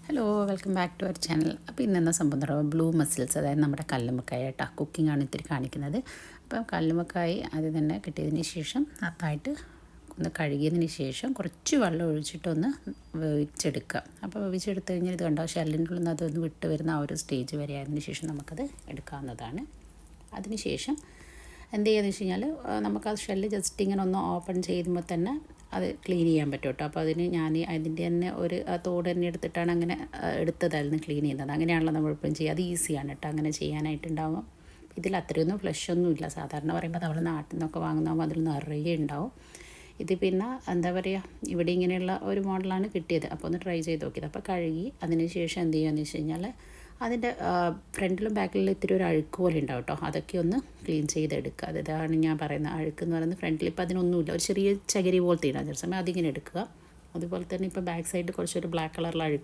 Hello welcome back to our channel. അപ്പോൾ ഇന്നെന്ന സംഭവം പറയുക ബ്ലൂ മസിൽസ്, അതായത് നമ്മുടെ കല്ലുമ്മക്കായ കേട്ടോ. കുക്കിംഗാണ് ഇത്തിരി കാണിക്കുന്നത്. അപ്പോൾ കല്ലുമ്മക്കായ ആദ്യം തന്നെ കിട്ടിയതിന് ശേഷം നന്നായിട്ട് ഒന്ന് കഴുകിയതിന് ശേഷം കുറച്ച് വെള്ളം ഒഴിച്ചിട്ടൊന്ന് വേവിച്ചെടുക്കുക. അപ്പോൾ വേവിച്ചെടുത്ത് കഴിഞ്ഞാൽ ഇത് കണ്ടോ ഷെല്ലിൻ്റെ ഉള്ളിൽ നിന്ന് അതൊന്ന് വിട്ട് വരുന്ന ആ ഒരു സ്റ്റേജ് വരെ ആയതിനു ശേഷം നമുക്കത് എടുക്കാവുന്നതാണ്. അതിന് ശേഷം എന്ത് ചെയ്യുകയെന്ന് വെച്ച് കഴിഞ്ഞാൽ നമുക്ക് ആ ഷെല്ല് ജസ്റ്റ് ഇങ്ങനെ ഒന്ന് ഓപ്പൺ ചെയ്യുമ്പോൾ തന്നെ അത് ക്ലീൻ ചെയ്യാൻ പറ്റും കേട്ടോ. അപ്പോൾ അതിന് ഞാൻ അതിൻ്റെ തന്നെ ഒരു തോട് തന്നെ എടുത്തിട്ടാണ് അങ്ങനെ എടുത്തതായിരുന്നു ക്ലീൻ ചെയ്യുന്നത്. അങ്ങനെയാണല്ലോ നമ്മളിപ്പം ചെയ്യുക. അത് ഈസിയാണ് കേട്ടോ അങ്ങനെ ചെയ്യാനായിട്ടുണ്ടാവും. ഇതിൽ അത്രയൊന്നും ഫ്ലഷൊന്നും ഇല്ല. സാധാരണ പറയുമ്പോൾ നമ്മൾ നാട്ടിൽ നിന്നൊക്കെ വാങ്ങുന്നതാകുമ്പോൾ അതിൽ നിറയെ ഉണ്ടാവും. ഇത് പിന്നെ എന്താ പറയുക, ഇവിടെ ഇങ്ങനെയുള്ള ഒരു മോഡലാണ് കിട്ടിയത്. അപ്പോൾ ഒന്ന് ട്രൈ ചെയ്ത് നോക്കിയത്. അപ്പോൾ കഴുകി അതിന് ശേഷം എന്ത് ചെയ്യുകയെന്ന് വെച്ച് കഴിഞ്ഞാൽ അതിൻ്റെ ഫ്രണ്ടിലും ബാക്കിലും ഇത്തിരി ഒരു അഴുക്ക് പോലെ ഉണ്ടാവും കേട്ടോ. അതൊക്കെ ഒന്ന് ക്ലീൻ ചെയ്തെടുക്കുക. അതാണ് ഞാൻ പറയുന്നത്. അഴുക്ക് എന്ന് പറയുന്നത് ഫ്രണ്ടിൽ ഇപ്പോൾ അതിനൊന്നുമില്ല, ഒരു ചെറിയ ചകിരി പോലത്തെ ഇടാൻ ചില സമയം അതിങ്ങനെ എടുക്കുക. അതുപോലെ തന്നെ ഇപ്പോൾ ബാക്ക് സൈഡിൽ കുറച്ചൊരു ബ്ലാക്ക് കളറിൽ അഴുക്ക്